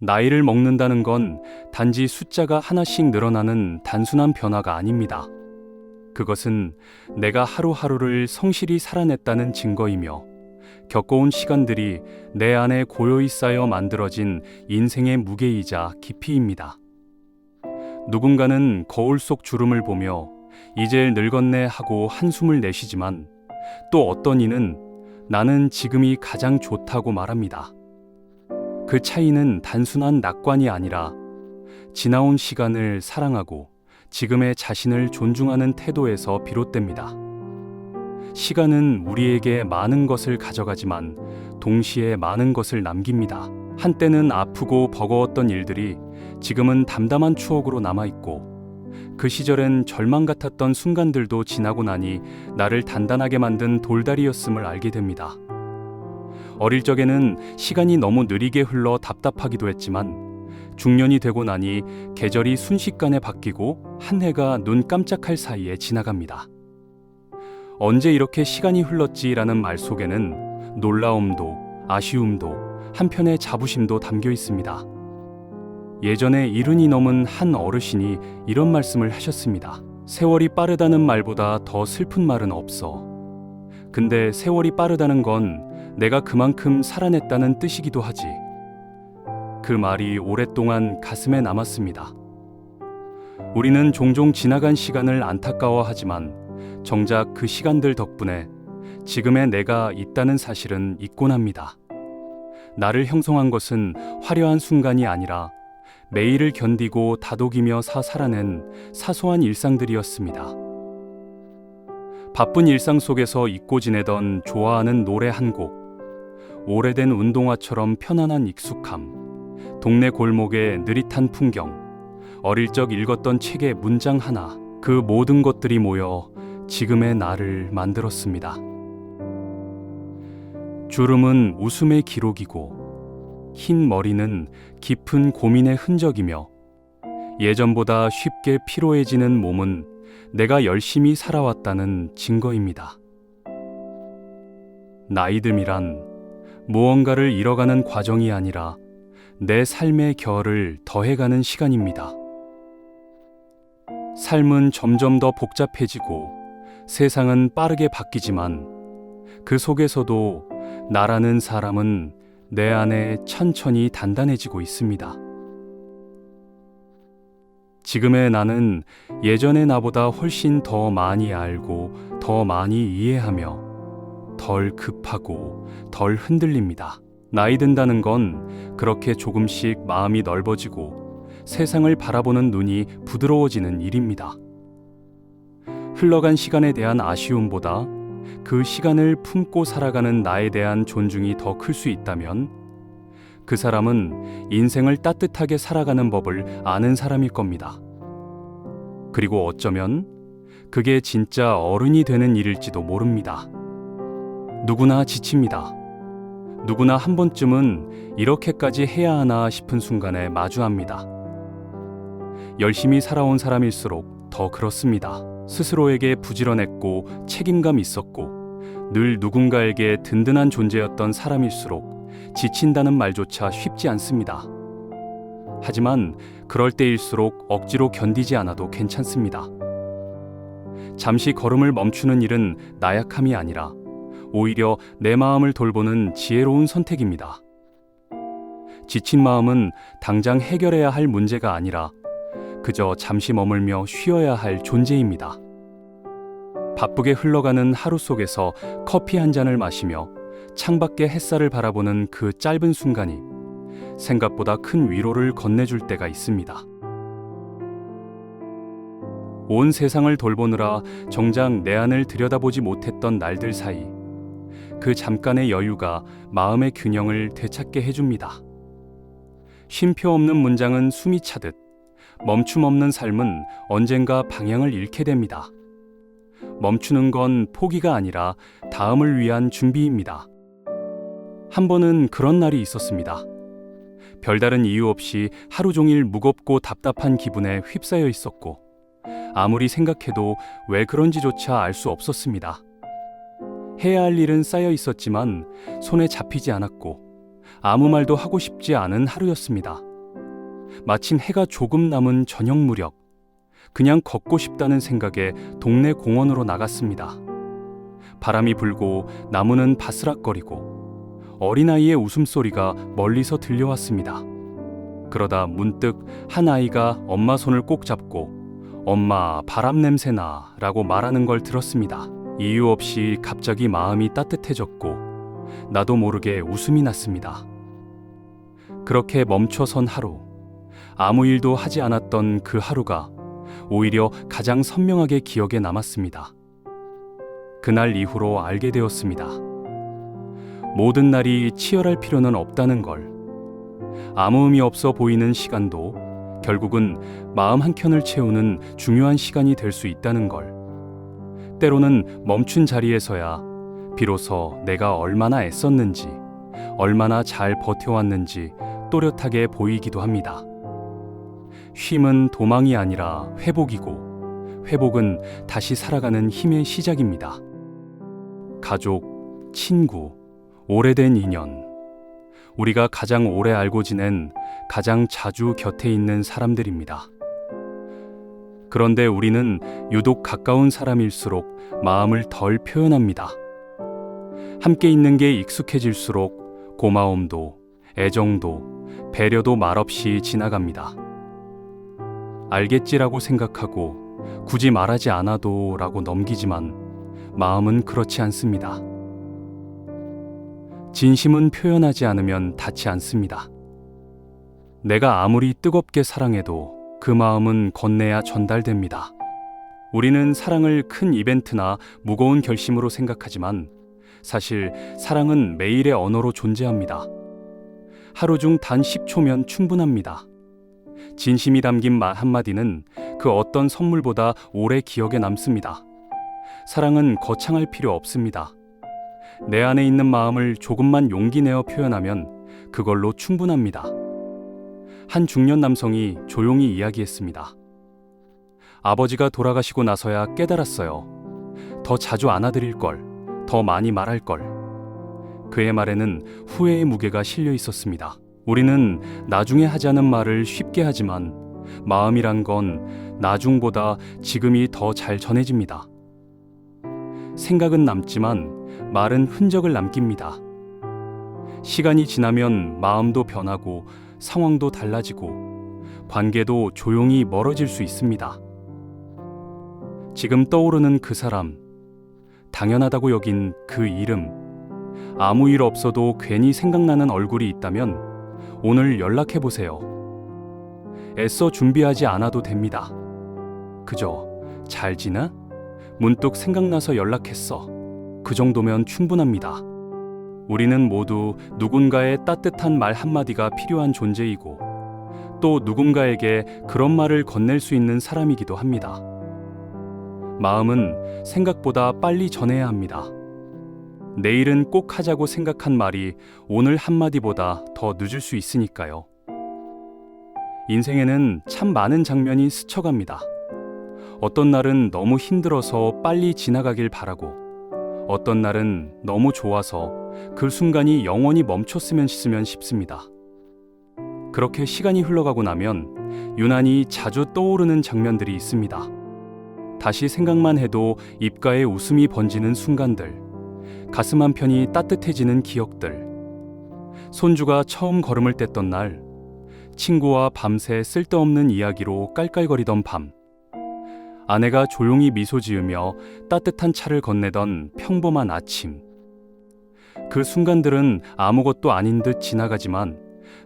나이를 먹는다는 건 단지 숫자가 하나씩 늘어나는 단순한 변화가 아닙니다. 그것은 내가 하루하루를 성실히 살아냈다는 증거이며 겪어온 시간들이 내 안에 고요히 쌓여 만들어진 인생의 무게이자 깊이입니다. 누군가는 거울 속 주름을 보며 이제 늙었네 하고 한숨을 내쉬지만 또 어떤 이는 나는 지금이 가장 좋다고 말합니다. 그 차이는 단순한 낙관이 아니라 지나온 시간을 사랑하고 지금의 자신을 존중하는 태도에서 비롯됩니다. 시간은 우리에게 많은 것을 가져가지만 동시에 많은 것을 남깁니다. 한때는 아프고 버거웠던 일들이 지금은 담담한 추억으로 남아있고 그 시절엔 절망 같았던 순간들도 지나고 나니 나를 단단하게 만든 돌다리였음을 알게 됩니다. 어릴 적에는 시간이 너무 느리게 흘러 답답하기도 했지만 중년이 되고 나니 계절이 순식간에 바뀌고 한 해가 눈 깜짝할 사이에 지나갑니다. 언제 이렇게 시간이 흘렀지라는 말 속에는 놀라움도 아쉬움도 한편의 자부심도 담겨 있습니다. 예전에 70이 넘은 한 어르신이 이런 말씀을 하셨습니다. 세월이 빠르다는 말보다 더 슬픈 말은 없어. 근데 세월이 빠르다는 건 내가 그만큼 살아냈다는 뜻이기도 하지. 그 말이 오랫동안 가슴에 남았습니다. 우리는 종종 지나간 시간을 안타까워하지만 정작 그 시간들 덕분에 지금의 내가 있다는 사실은 잊곤 합니다. 나를 형성한 것은 화려한 순간이 아니라 매일을 견디고 다독이며 살아낸 사소한 일상들이었습니다. 바쁜 일상 속에서 잊고 지내던 좋아하는 노래 한 곡, 오래된 운동화처럼 편안한 익숙함, 동네 골목의 느릿한 풍경, 어릴 적 읽었던 책의 문장 하나, 그 모든 것들이 모여 지금의 나를 만들었습니다. 주름은 웃음의 기록이고 흰 머리는 깊은 고민의 흔적이며 예전보다 쉽게 피로해지는 몸은 내가 열심히 살아왔다는 증거입니다. 나이듦이란 무언가를 잃어가는 과정이 아니라 내 삶의 결을 더해가는 시간입니다. 삶은 점점 더 복잡해지고 세상은 빠르게 바뀌지만 그 속에서도 나라는 사람은 내 안에 천천히 단단해지고 있습니다. 지금의 나는 예전의 나보다 훨씬 더 많이 알고 더 많이 이해하며 덜 급하고 덜 흔들립니다. 나이 든다는 건 그렇게 조금씩 마음이 넓어지고 세상을 바라보는 눈이 부드러워지는 일입니다. 흘러간 시간에 대한 아쉬움보다 그 시간을 품고 살아가는 나에 대한 존중이 더 클 수 있다면 그 사람은 인생을 따뜻하게 살아가는 법을 아는 사람일 겁니다. 그리고 어쩌면 그게 진짜 어른이 되는 일일지도 모릅니다. 누구나 지칩니다. 누구나 한 번쯤은 이렇게까지 해야 하나 싶은 순간에 마주합니다. 열심히 살아온 사람일수록 더 그렇습니다. 스스로에게 부지런했고 책임감 있었고 늘 누군가에게 든든한 존재였던 사람일수록 지친다는 말조차 쉽지 않습니다. 하지만 그럴 때일수록 억지로 견디지 않아도 괜찮습니다. 잠시 걸음을 멈추는 일은 나약함이 아니라 오히려 내 마음을 돌보는 지혜로운 선택입니다. 지친 마음은 당장 해결해야 할 문제가 아니라 그저 잠시 머물며 쉬어야 할 존재입니다. 바쁘게 흘러가는 하루 속에서 커피 한 잔을 마시며 창밖의 햇살을 바라보는 그 짧은 순간이 생각보다 큰 위로를 건네줄 때가 있습니다. 온 세상을 돌보느라 정작 내 안을 들여다보지 못했던 날들 사이 그 잠깐의 여유가 마음의 균형을 되찾게 해줍니다. 쉼표 없는 문장은 숨이 차듯 멈춤 없는 삶은 언젠가 방향을 잃게 됩니다. 멈추는 건 포기가 아니라 다음을 위한 준비입니다. 한 번은 그런 날이 있었습니다. 별다른 이유 없이 하루 종일 무겁고 답답한 기분에 휩싸여 있었고 아무리 생각해도 왜 그런지조차 알 수 없었습니다. 해야 할 일은 쌓여 있었지만 손에 잡히지 않았고 아무 말도 하고 싶지 않은 하루였습니다. 마침 해가 조금 남은 저녁 무렵, 그냥 걷고 싶다는 생각에 동네 공원으로 나갔습니다. 바람이 불고 나무는 바스락거리고 어린아이의 웃음소리가 멀리서 들려왔습니다. 그러다 문득 한 아이가 엄마 손을 꼭 잡고 "엄마, 바람 냄새나" 라고 말하는 걸 들었습니다. 이유 없이 갑자기 마음이 따뜻해졌고 나도 모르게 웃음이 났습니다. 그렇게 멈춰선 하루, 아무 일도 하지 않았던 그 하루가 오히려 가장 선명하게 기억에 남았습니다. 그날 이후로 알게 되었습니다. 모든 날이 치열할 필요는 없다는 걸. 아무 의미 없어 보이는 시간도 결국은 마음 한켠을 채우는 중요한 시간이 될 수 있다는 걸. 때로는 멈춘 자리에서야 비로소 내가 얼마나 애썼는지, 얼마나 잘 버텨왔는지 또렷하게 보이기도 합니다. 쉼은 도망이 아니라 회복이고, 회복은 다시 살아가는 힘의 시작입니다. 가족, 친구, 오래된 인연, 우리가 가장 오래 알고 지낸, 가장 자주 곁에 있는 사람들입니다. 그런데 우리는 유독 가까운 사람일수록 마음을 덜 표현합니다. 함께 있는 게 익숙해질수록 고마움도, 애정도, 배려도 말없이 지나갑니다. 알겠지라고 생각하고 굳이 말하지 않아도 라고 넘기지만 마음은 그렇지 않습니다. 진심은 표현하지 않으면 닿지 않습니다. 내가 아무리 뜨겁게 사랑해도 그 마음은 건네야 전달됩니다. 우리는 사랑을 큰 이벤트나 무거운 결심으로 생각하지만 사실 사랑은 매일의 언어로 존재합니다. 하루 중 단 10초면 충분합니다. 진심이 담긴 말 한마디는 그 어떤 선물보다 오래 기억에 남습니다. 사랑은 거창할 필요 없습니다. 내 안에 있는 마음을 조금만 용기 내어 표현하면 그걸로 충분합니다. 한 중년 남성이 조용히 이야기했습니다. 아버지가 돌아가시고 나서야 깨달았어요. 더 자주 안아드릴 걸, 더 많이 말할 걸. 그의 말에는 후회의 무게가 실려 있었습니다. 우리는 나중에 하자는 말을 쉽게 하지만 마음이란 건 나중보다 지금이 더 잘 전해집니다. 생각은 남지만 말은 흔적을 남깁니다. 시간이 지나면 마음도 변하고 상황도 달라지고 관계도 조용히 멀어질 수 있습니다. 지금 떠오르는 그 사람, 당연하다고 여긴 그 이름, 아무 일 없어도 괜히 생각나는 얼굴이 있다면 오늘 연락해보세요. 애써 준비하지 않아도 됩니다. 그저 "잘 지나? 문득 생각나서 연락했어." 그 정도면 충분합니다. 우리는 모두 누군가의 따뜻한 말 한마디가 필요한 존재이고 또 누군가에게 그런 말을 건넬 수 있는 사람이기도 합니다. 마음은 생각보다 빨리 전해야 합니다. 내일은 꼭 하자고 생각한 말이 오늘 한마디보다 더 늦을 수 있으니까요. 인생에는 참 많은 장면이 스쳐갑니다. 어떤 날은 너무 힘들어서 빨리 지나가길 바라고, 어떤 날은 너무 좋아서 그 순간이 영원히 멈췄으면 싶습니다. 그렇게 시간이 흘러가고 나면 유난히 자주 떠오르는 장면들이 있습니다. 다시 생각만 해도 입가에 웃음이 번지는 순간들, 가슴 한편이 따뜻해지는 기억들. 손주가 처음 걸음을 뗐던 날, 친구와 밤새 쓸데없는 이야기로 깔깔거리던 밤, 아내가 조용히 미소 지으며 따뜻한 차를 건네던 평범한 아침. 그 순간들은 아무것도 아닌 듯 지나가지만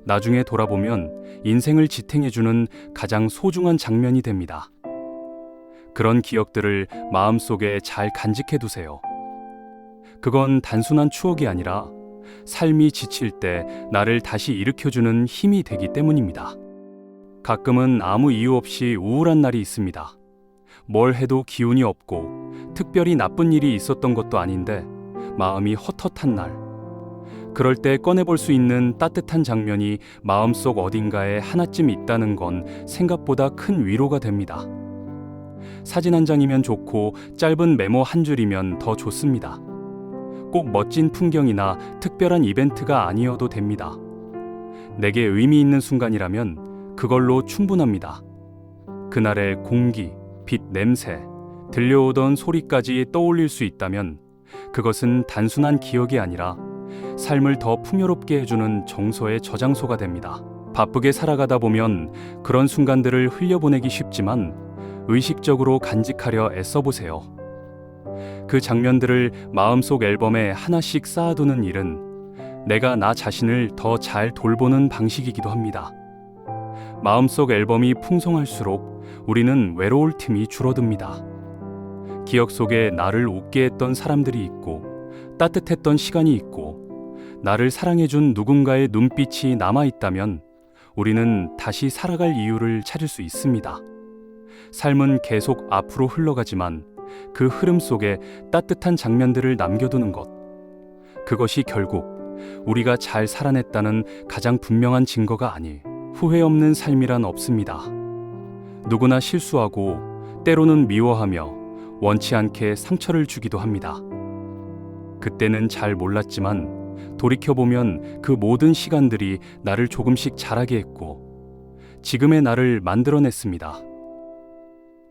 나중에 돌아보면 인생을 지탱해주는 가장 소중한 장면이 됩니다. 그런 기억들을 마음속에 잘 간직해두세요. 그건 단순한 추억이 아니라 삶이 지칠 때 나를 다시 일으켜주는 힘이 되기 때문입니다. 가끔은 아무 이유 없이 우울한 날이 있습니다. 뭘 해도 기운이 없고 특별히 나쁜 일이 있었던 것도 아닌데 마음이 헛헛한 날. 그럴 때 꺼내볼 수 있는 따뜻한 장면이 마음속 어딘가에 하나쯤 있다는 건 생각보다 큰 위로가 됩니다. 사진 한 장이면 좋고 짧은 메모 한 줄이면 더 좋습니다. 꼭 멋진 풍경이나 특별한 이벤트가 아니어도 됩니다. 내게 의미 있는 순간이라면 그걸로 충분합니다. 그날의 공기, 빛, 냄새, 들려오던 소리까지 떠올릴 수 있다면 그것은 단순한 기억이 아니라 삶을 더 풍요롭게 해주는 정서의 저장소가 됩니다. 바쁘게 살아가다 보면 그런 순간들을 흘려보내기 쉽지만 의식적으로 간직하려 애써보세요. 그 장면들을 마음속 앨범에 하나씩 쌓아두는 일은 내가 나 자신을 더 잘 돌보는 방식이기도 합니다. 마음속 앨범이 풍성할수록 우리는 외로울 틈이 줄어듭니다. 기억 속에 나를 웃게 했던 사람들이 있고 따뜻했던 시간이 있고 나를 사랑해준 누군가의 눈빛이 남아있다면 우리는 다시 살아갈 이유를 찾을 수 있습니다. 삶은 계속 앞으로 흘러가지만 그 흐름 속에 따뜻한 장면들을 남겨두는 것, 그것이 결국 우리가 잘 살아냈다는 가장 분명한 증거가 아니, 후회 없는 삶이란 없습니다. 누구나 실수하고 때로는 미워하며 원치 않게 상처를 주기도 합니다. 그때는 잘 몰랐지만 돌이켜보면 그 모든 시간들이 나를 조금씩 자라게 했고 지금의 나를 만들어냈습니다.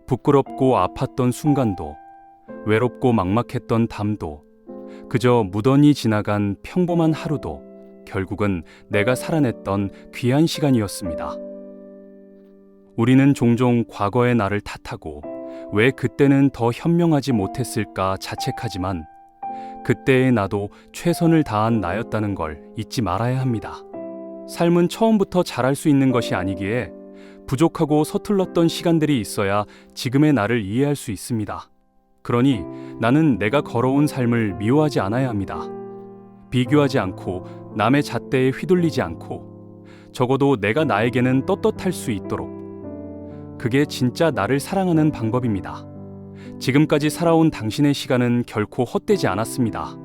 부끄럽고 아팠던 순간도, 외롭고 막막했던 밤도, 그저 무던히 지나간 평범한 하루도 결국은 내가 살아냈던 귀한 시간이었습니다. 우리는 종종 과거의 나를 탓하고 왜 그때는 더 현명하지 못했을까 자책하지만 그때의 나도 최선을 다한 나였다는 걸 잊지 말아야 합니다. 삶은 처음부터 잘할 수 있는 것이 아니기에 부족하고 서툴렀던 시간들이 있어야 지금의 나를 이해할 수 있습니다. 그러니 나는 내가 걸어온 삶을 미워하지 않아야 합니다. 비교하지 않고 남의 잣대에 휘둘리지 않고 적어도 내가 나에게는 떳떳할 수 있도록, 그게 진짜 나를 사랑하는 방법입니다. 지금까지 살아온 당신의 시간은 결코 헛되지 않았습니다.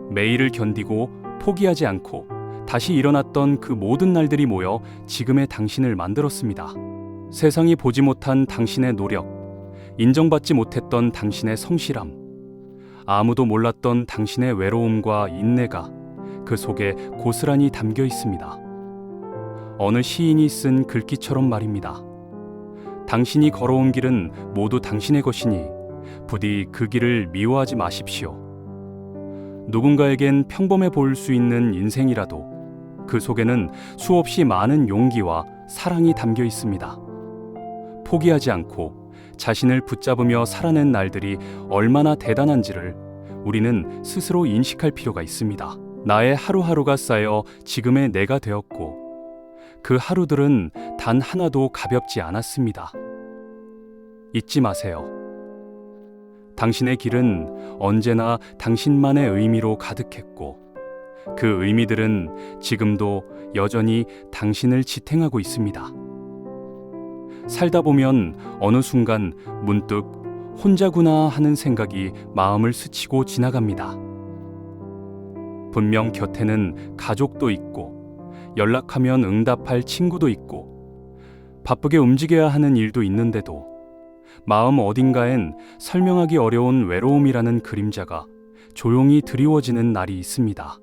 매일을 견디고 포기하지 않고 다시 일어났던 그 모든 날들이 모여 지금의 당신을 만들었습니다. 세상이 보지 못한 당신의 노력, 인정받지 못했던 당신의 성실함, 아무도 몰랐던 당신의 외로움과 인내가 그 속에 고스란히 담겨 있습니다. 어느 시인이 쓴 글귀처럼 말입니다. 당신이 걸어온 길은 모두 당신의 것이니 부디 그 길을 미워하지 마십시오. 누군가에겐 평범해 보일 수 있는 인생이라도 그 속에는 수없이 많은 용기와 사랑이 담겨 있습니다. 포기하지 않고 자신을 붙잡으며 살아낸 날들이 얼마나 대단한지를 우리는 스스로 인식할 필요가 있습니다. 나의 하루하루가 쌓여 지금의 내가 되었고 그 하루들은 단 하나도 가볍지 않았습니다. 잊지 마세요. 당신의 길은 언제나 당신만의 의미로 가득했고 그 의미들은 지금도 여전히 당신을 지탱하고 있습니다. 살다 보면 어느 순간 문득 혼자구나 하는 생각이 마음을 스치고 지나갑니다. 분명 곁에는 가족도 있고 연락하면 응답할 친구도 있고 바쁘게 움직여야 하는 일도 있는데도 마음 어딘가엔 설명하기 어려운 외로움이라는 그림자가 조용히 드리워지는 날이 있습니다.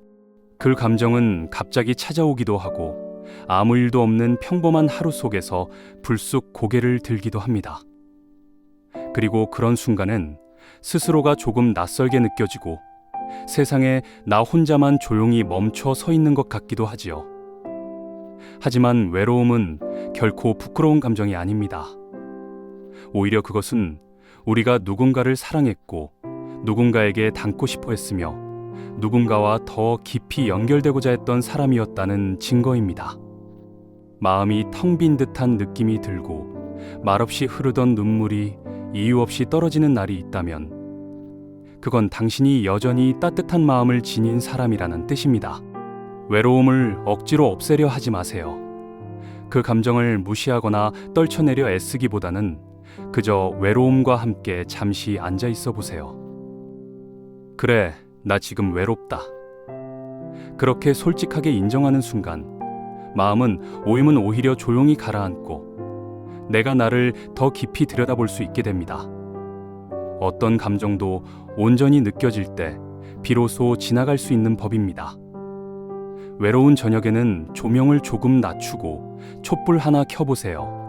그 감정은 갑자기 찾아오기도 하고 아무 일도 없는 평범한 하루 속에서 불쑥 고개를 들기도 합니다. 그리고 그런 순간엔 스스로가 조금 낯설게 느껴지고 세상에 나 혼자만 조용히 멈춰 서 있는 것 같기도 하지요. 하지만 외로움은 결코 부끄러운 감정이 아닙니다. 오히려 그것은 우리가 누군가를 사랑했고 누군가에게 닮고 싶어 했으며 누군가와 더 깊이 연결되고자 했던 사람이었다는 증거입니다. 마음이 텅 빈 듯한 느낌이 들고 말없이 흐르던 눈물이 이유 없이 떨어지는 날이 있다면 그건 당신이 여전히 따뜻한 마음을 지닌 사람이라는 뜻입니다. 외로움을 억지로 없애려 하지 마세요. 그 감정을 무시하거나 떨쳐내려 애쓰기보다는 그저 외로움과 함께 잠시 앉아 있어 보세요. 그래, 나 지금 외롭다. 그렇게 솔직하게 인정하는 순간 마음은 오히려 조용히 가라앉고 내가 나를 더 깊이 들여다볼 수 있게 됩니다. 어떤 감정도 온전히 느껴질 때 비로소 지나갈 수 있는 법입니다. 외로운 저녁에는 조명을 조금 낮추고 촛불 하나 켜보세요.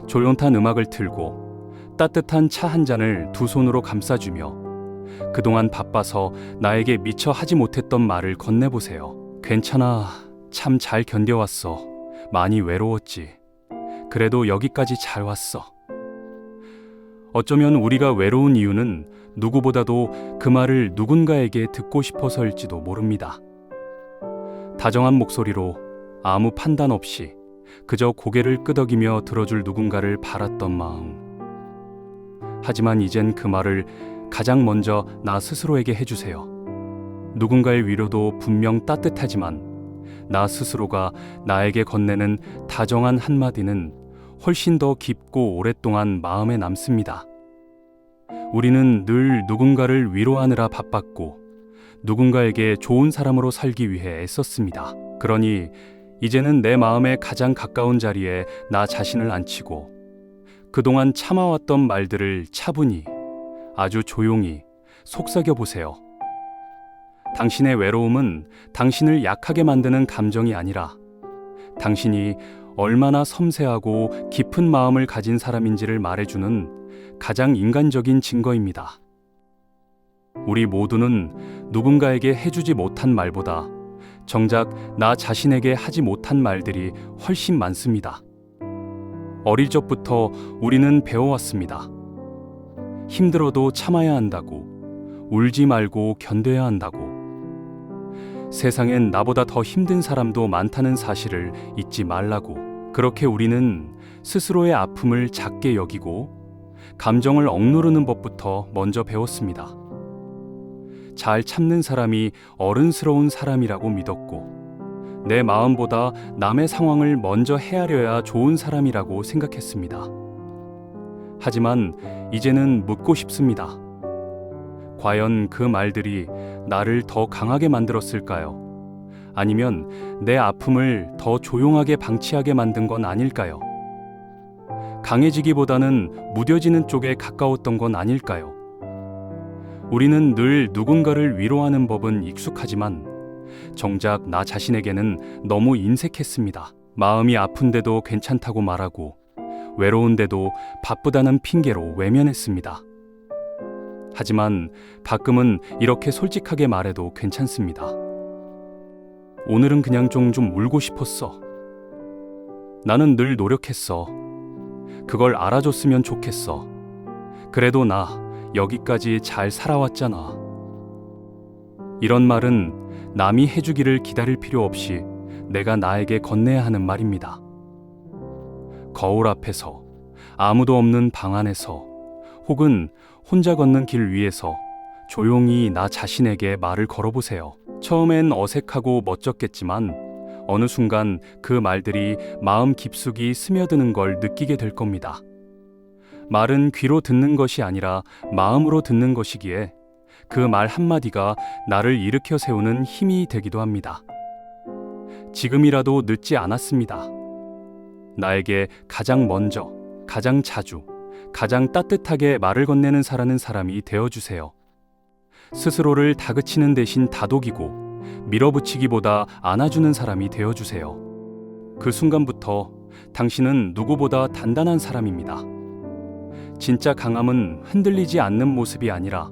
조용한 음악을 틀고 따뜻한 차 한 잔을 두 손으로 감싸주며 그동안 바빠서 나에게 미처 하지 못했던 말을 건네보세요. 괜찮아. 참 잘 견뎌왔어. 많이 외로웠지. 그래도 여기까지 잘 왔어. 어쩌면 우리가 외로운 이유는 누구보다도 그 말을 누군가에게 듣고 싶어서일지도 모릅니다. 다정한 목소리로 아무 판단 없이 그저 고개를 끄덕이며 들어줄 누군가를 바랐던 마음. 하지만 이젠 그 말을 가장 먼저 나 스스로에게 해주세요. 누군가의 위로도 분명 따뜻하지만 나 스스로가 나에게 건네는 다정한 한마디는 훨씬 더 깊고 오랫동안 마음에 남습니다. 우리는 늘 누군가를 위로하느라 바빴고 누군가에게 좋은 사람으로 살기 위해 애썼습니다. 그러니 이제는 내 마음에 가장 가까운 자리에 나 자신을 앉히고 그동안 참아왔던 말들을 차분히 아주 조용히 속삭여 보세요. 당신의 외로움은 당신을 약하게 만드는 감정이 아니라 당신이 얼마나 섬세하고 깊은 마음을 가진 사람인지를 말해주는 가장 인간적인 증거입니다. 우리 모두는 누군가에게 해주지 못한 말보다 정작 나 자신에게 하지 못한 말들이 훨씬 많습니다. 어릴 적부터 우리는 배워왔습니다. 힘들어도 참아야 한다고, 울지 말고 견뎌야 한다고. 세상엔 나보다 더 힘든 사람도 많다는 사실을 잊지 말라고. 그렇게 우리는 스스로의 아픔을 작게 여기고 감정을 억누르는 법부터 먼저 배웠습니다. 잘 참는 사람이 어른스러운 사람이라고 믿었고 내 마음보다 남의 상황을 먼저 헤아려야 좋은 사람이라고 생각했습니다. 하지만 이제는 묻고 싶습니다. 과연 그 말들이 나를 더 강하게 만들었을까요? 아니면 내 아픔을 더 조용하게 방치하게 만든 건 아닐까요? 강해지기보다는 무뎌지는 쪽에 가까웠던 건 아닐까요? 우리는 늘 누군가를 위로하는 법은 익숙하지만 정작 나 자신에게는 너무 인색했습니다. 마음이 아픈데도 괜찮다고 말하고 외로운데도 바쁘다는 핑계로 외면했습니다. 하지만 가끔은 이렇게 솔직하게 말해도 괜찮습니다. 오늘은 그냥 좀 울고 싶었어. 나는 늘 노력했어. 그걸 알아줬으면 좋겠어. 그래도 나 여기까지 잘 살아왔잖아. 이런 말은 남이 해주기를 기다릴 필요 없이 내가 나에게 건네야 하는 말입니다. 거울 앞에서, 아무도 없는 방 안에서, 혹은 혼자 걷는 길 위에서 조용히 나 자신에게 말을 걸어보세요. 처음엔 어색하고 멋졌겠지만 어느 순간 그 말들이 마음 깊숙이 스며드는 걸 느끼게 될 겁니다. 말은 귀로 듣는 것이 아니라 마음으로 듣는 것이기에 그 말 한마디가 나를 일으켜 세우는 힘이 되기도 합니다. 지금이라도 늦지 않았습니다. 나에게 가장 먼저, 가장 자주, 가장 따뜻하게 말을 건네는 사람이 되어주세요. 스스로를 다그치는 대신 다독이고 밀어붙이기보다 안아주는 사람이 되어주세요. 그 순간부터 당신은 누구보다 단단한 사람입니다. 진짜 강함은 흔들리지 않는 모습이 아니라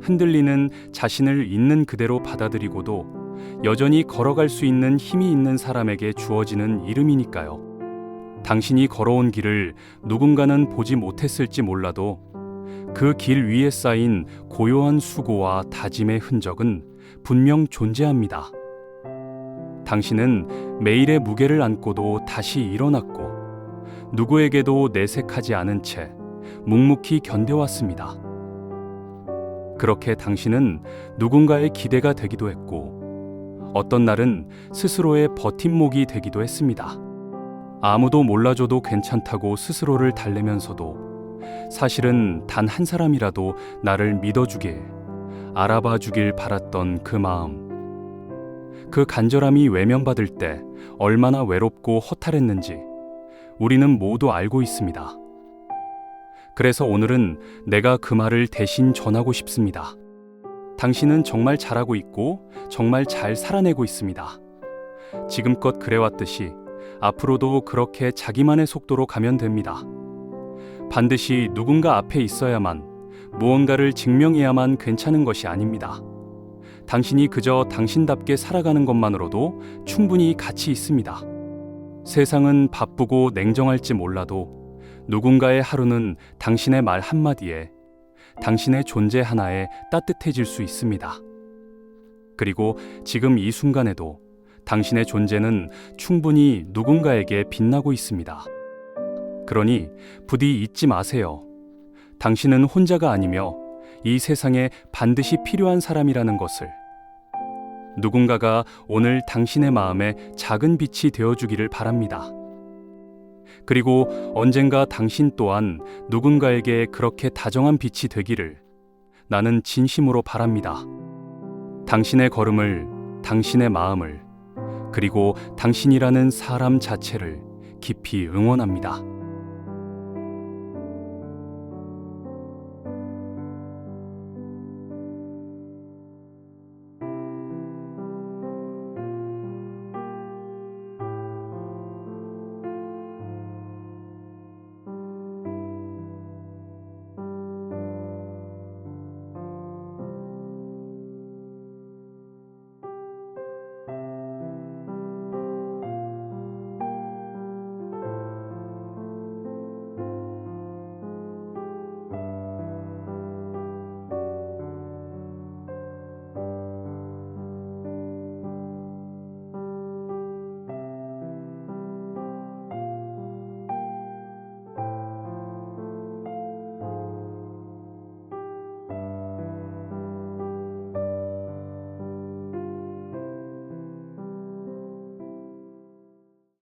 흔들리는 자신을 있는 그대로 받아들이고도 여전히 걸어갈 수 있는 힘이 있는 사람에게 주어지는 이름이니까요. 당신이 걸어온 길을 누군가는 보지 못했을지 몰라도 그 길 위에 쌓인 고요한 수고와 다짐의 흔적은 분명 존재합니다. 당신은 매일의 무게를 안고도 다시 일어났고 누구에게도 내색하지 않은 채 묵묵히 견뎌왔습니다. 그렇게 당신은 누군가의 기대가 되기도 했고 어떤 날은 스스로의 버팀목이 되기도 했습니다. 아무도 몰라줘도 괜찮다고 스스로를 달래면서도 사실은 단 한 사람이라도 나를 믿어주길, 알아봐 주길 바랐던 그 마음. 그 간절함이 외면받을 때 얼마나 외롭고 허탈했는지 우리는 모두 알고 있습니다. 그래서 오늘은 내가 그 말을 대신 전하고 싶습니다. 당신은 정말 잘하고 있고 정말 잘 살아내고 있습니다. 지금껏 그래왔듯이 앞으로도 그렇게 자기만의 속도로 가면 됩니다. 반드시 누군가 앞에 있어야만, 무언가를 증명해야만 괜찮은 것이 아닙니다. 당신이 그저 당신답게 살아가는 것만으로도 충분히 가치 있습니다. 세상은 바쁘고 냉정할지 몰라도 누군가의 하루는 당신의 말 한마디에, 당신의 존재 하나에 따뜻해질 수 있습니다. 그리고 지금 이 순간에도 당신의 존재는 충분히 누군가에게 빛나고 있습니다. 그러니 부디 잊지 마세요. 당신은 혼자가 아니며 이 세상에 반드시 필요한 사람이라는 것을. 누군가가 오늘 당신의 마음에 작은 빛이 되어주기를 바랍니다. 그리고 언젠가 당신 또한 누군가에게 그렇게 다정한 빛이 되기를 나는 진심으로 바랍니다. 당신의 걸음을, 당신의 마음을, 그리고 당신이라는 사람 자체를 깊이 응원합니다.